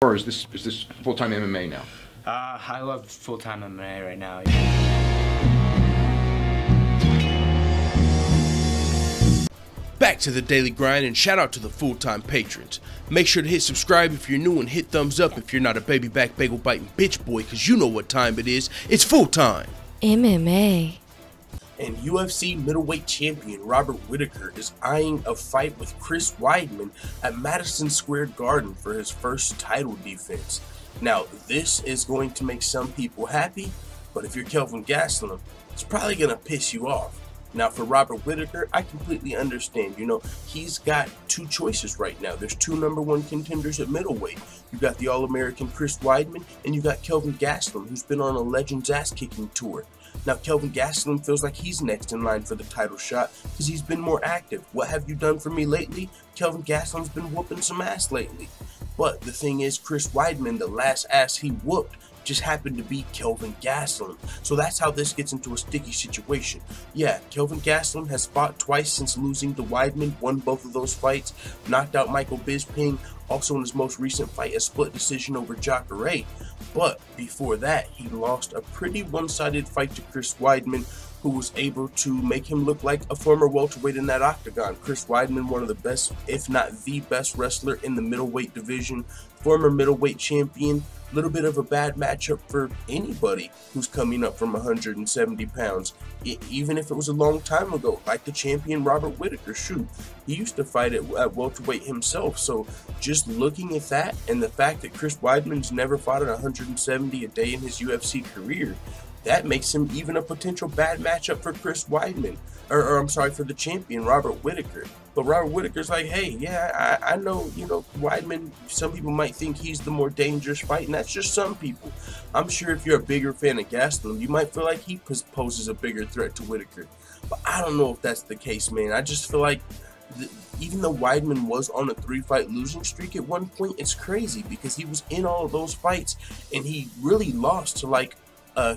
Or is this full-time MMA now? I love full-time MMA right now. Back to the daily grind, and shout out to the full-time patrons. Make sure to hit subscribe if you're new and hit thumbs up if you're not a baby back bagel biting bitch boy, cause you know what time it is. It's full time. MMA. And UFC middleweight champion Robert Whittaker is eyeing a fight with Chris Weidman at Madison Square Garden for his first title defense. Now, this is going to make some people happy, but if you're Kelvin Gastelum, it's probably going to piss you off. Now, for Robert Whittaker, I completely understand. You know, he's got two choices right now. There's two #1 contenders at middleweight. You got the All-American Chris Weidman, and you got Kelvin Gastelum, who's been on a Legends ass-kicking tour. Now, Kelvin Gastelum feels like he's next in line for the title shot because he's been more active. What have you done for me lately? Kelvin Gastelum's been whooping some ass lately. But the thing is, Chris Weidman, the last ass he whooped, just happened to be Kelvin Gastelum. So that's how this gets into a sticky situation. Yeah, Kelvin Gastelum has fought twice since losing to Weidman, won both of those fights, knocked out Michael Bisping, also in his most recent fight, a split decision over Jacare. But before that, he lost a pretty one-sided fight to Chris Weidman, who was able to make him look like a former welterweight in that octagon. Chris Weidman, one of the best, if not the best wrestler in the middleweight division, former middleweight champion. Little bit of a bad matchup for anybody who's coming up from 170 pounds, even if it was a long time ago, like the champion Robert Whittaker. Shoot, he used to fight at welterweight himself. So just looking at that and the fact that Chris Weidman's never fought at 170 a day in his UFC career, that makes him even a potential bad matchup for Chris Weidman, or I'm sorry, for the champion Robert Whittaker. But Robert Whittaker's like, hey, yeah, I know, you know, Weidman, some people might think he's the more dangerous fight, and that's just some people. I'm sure if you're a bigger fan of Gastelum, you might feel like he poses a bigger threat to Whittaker. But I don't know if that's the case, man. I just feel like even though Weidman was on a 3-fight losing streak at one point, it's crazy because he was in all of those fights, and he really lost to like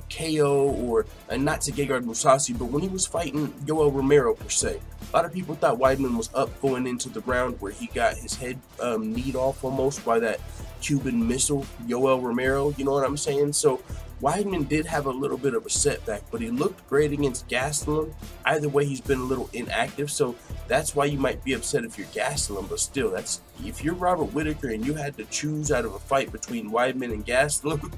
KO or not to Gegard Mousasi, but when he was fighting Yoel Romero per se. A lot of people thought Weidman was up going into the round where he got his head kneed off almost by that Cuban missile, Yoel Romero, you know what I'm saying? So Weidman did have a little bit of a setback, but he looked great against Gastelum. Either way, he's been a little inactive, so that's why you might be upset if you're Gastelum, but still, that's if you're Robert Whittaker and you had to choose out of a fight between Weidman and Gastelum,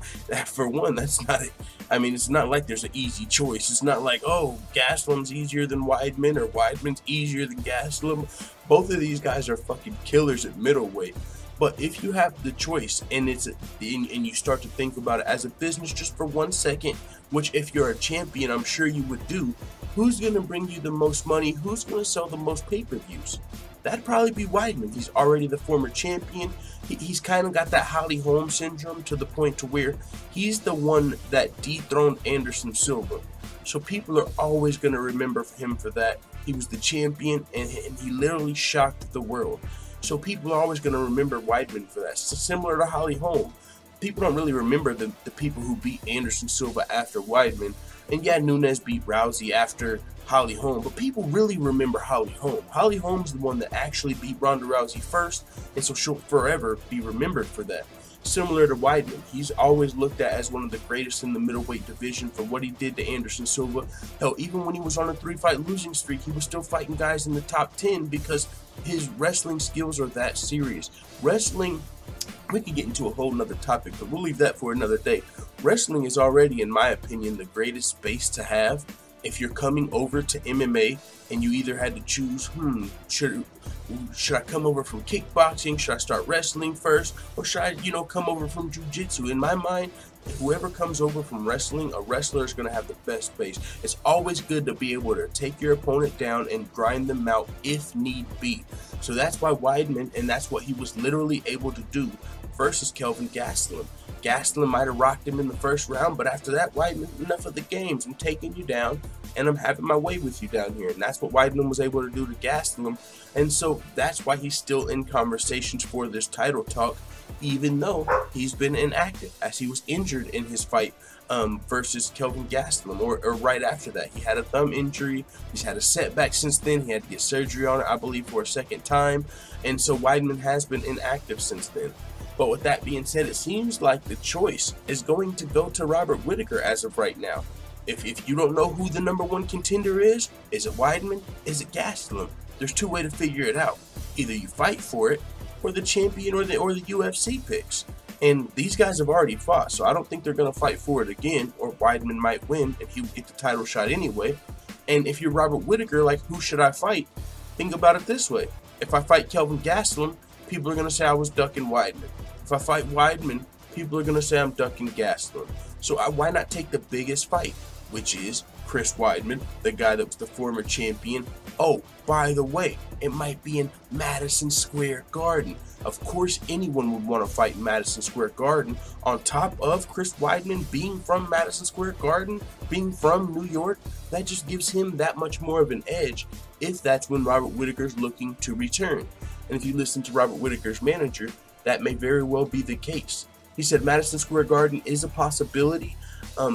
for one, that's not it. I mean, it's not like there's an easy choice. It's not like, oh, Gastelum's easier than Weidman or Weidman's easier than Gastelum. Both of these guys are fucking killers at middleweight. But if you have the choice and you start to think about it as a business just for 1 second, which if you're a champion, I'm sure you would do, who's going to bring you the most money? Who's going to sell the most pay-per-views? That'd probably be Weidman. He's already the former champion. He's kind of got that Holly Holm syndrome to the point to where he's the one that dethroned Anderson Silva. So people are always going to remember him for that. He was the champion and he literally shocked the world. So people are always going to remember Weidman for that. So similar to Holly Holm. People don't really remember the people who beat Anderson Silva after Weidman. And yeah, Nunes beat Rousey after Holly Holm, but people really remember Holly Holm. Holly Holm's the one that actually beat Ronda Rousey first, and so she'll forever be remembered for that. Similar to Weidman, he's always looked at as one of the greatest in the middleweight division for what he did to Anderson Silva. Hell, even when he was on a 3-fight losing streak, he was still fighting guys in the top 10 because his wrestling skills are that serious. Wrestling, we could get into a whole nother topic, but we'll leave that for another day. Wrestling is already, in my opinion, the greatest space to have if you're coming over to MMA and you either had to choose, should I come over from kickboxing? Should I start wrestling first? Or should I, come over from jiu-jitsu? In my mind, whoever comes over from wrestling, a wrestler is going to have the best base. It's always good to be able to take your opponent down and grind them out if need be. So that's why Weidman, and that's what he was literally able to do versus Kelvin Gastelum. Gastelum might have rocked him in the first round, but after that, Weidman, enough of the games. I'm taking you down, and I'm having my way with you down here. And that's what Weidman was able to do to Gastelum. And so that's why he's still in conversations for this title talk, even though he's been inactive, as he was injured in his fight versus Kelvin Gastelum, or right after that. He had a thumb injury. He's had a setback since then. He had to get surgery on it, I believe, for a second time. And so Weidman has been inactive since then. But with that being said, it seems like the choice is going to go to Robert Whittaker as of right now. If you don't know who the #1 contender is it Weidman? Is it Gastelum? There's two ways to figure it out. Either you fight for it, or the champion or the UFC picks. And these guys have already fought, so I don't think they're going to fight for it again, or Weidman might win and he would get the title shot anyway. And if you're Robert Whittaker, like, who should I fight? Think about it this way. If I fight Kelvin Gastelum, people are going to say I was ducking Weidman. If I fight Weidman, people are going to say I'm ducking Gastelum. So why not take the biggest fight, which is Chris Weidman, the guy that was the former champion. Oh, by the way, it might be in Madison Square Garden. Of course, anyone would want to fight in Madison Square Garden. On top of Chris Weidman being from Madison Square Garden, being from New York, that just gives him that much more of an edge if that's when Robert Whittaker's looking to return. And if you listen to Robert Whittaker's manager, that may very well be the case. He said Madison Square Garden is a possibility.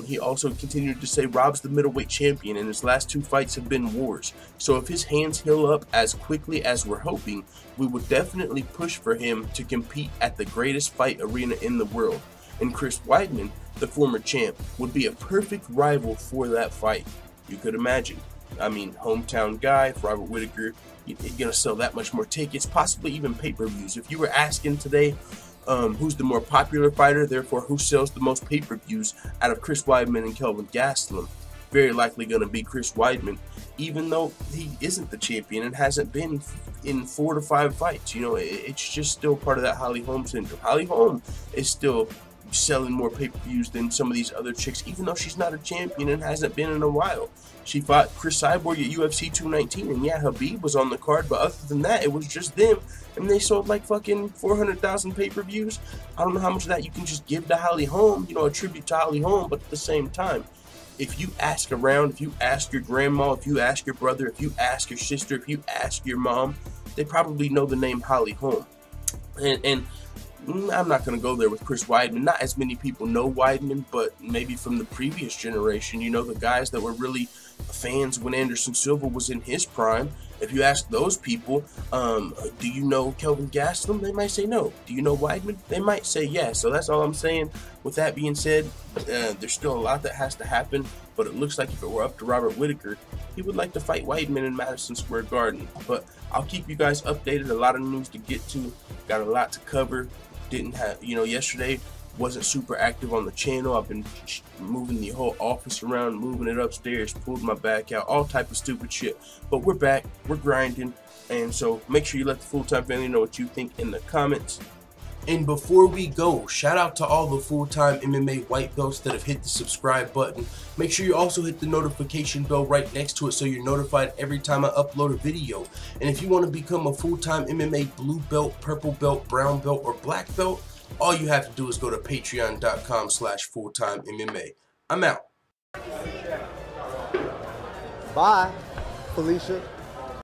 He also continued to say Rob's the middleweight champion and his last 2 fights have been wars. So if his hands heal up as quickly as we're hoping, we would definitely push for him to compete at the greatest fight arena in the world. And Chris Weidman, the former champ, would be a perfect rival for that fight. You could imagine. I mean, hometown guy, Robert Whittaker, you're going to sell that much more tickets, possibly even pay-per-views. If you were asking today, who's the more popular fighter, therefore who sells the most pay-per-views out of Chris Weidman and Kelvin Gastelum, very likely going to be Chris Weidman, even though he isn't the champion and hasn't been in 4 to 5 fights. You know, it's just still part of that Holly Holm syndrome. Holly Holm is still selling more pay-per-views than some of these other chicks, even though she's not a champion and hasn't been in a while. She fought Chris Cyborg at UFC 219, and yeah, Habib was on the card, but other than that, it was just them, and they sold like fucking 400,000 pay-per-views. I don't know how much of that you can just give to Holly Holm, you know, a tribute to Holly Holm, but at the same time, if you ask around, if you ask your grandma, if you ask your brother, if you ask your sister, if you ask your mom, they probably know the name Holly Holm. And I'm not going to go there with Chris Weidman. Not as many people know Weidman, but maybe from the previous generation, you know, the guys that were really fans when Anderson Silva was in his prime. If you ask those people, do you know Kelvin Gastelum? They might say no. Do you know Weidman? They might say yes. So that's all I'm saying. With that being said, there's still a lot that has to happen, but it looks like if it were up to Robert Whittaker, he would like to fight Weidman in Madison Square Garden. But I'll keep you guys updated. A lot of news to get to. Got a lot to cover. Didn't have, you know, yesterday wasn't super active on the channel. I've been moving the whole office around, moving it upstairs, pulled my back out, all type of stupid shit. But we're back, we're grinding, and so make sure you let the full-time family know what you think in the comments. And before we go, shout out to all the full-time MMA white belts that have hit the subscribe button. Make sure you also hit the notification bell right next to it so you're notified every time I upload a video. And if you want to become a full-time MMA blue belt, purple belt, brown belt, or black belt, all you have to do is go to patreon.com/fulltimemma. I'm out. Bye, Felicia.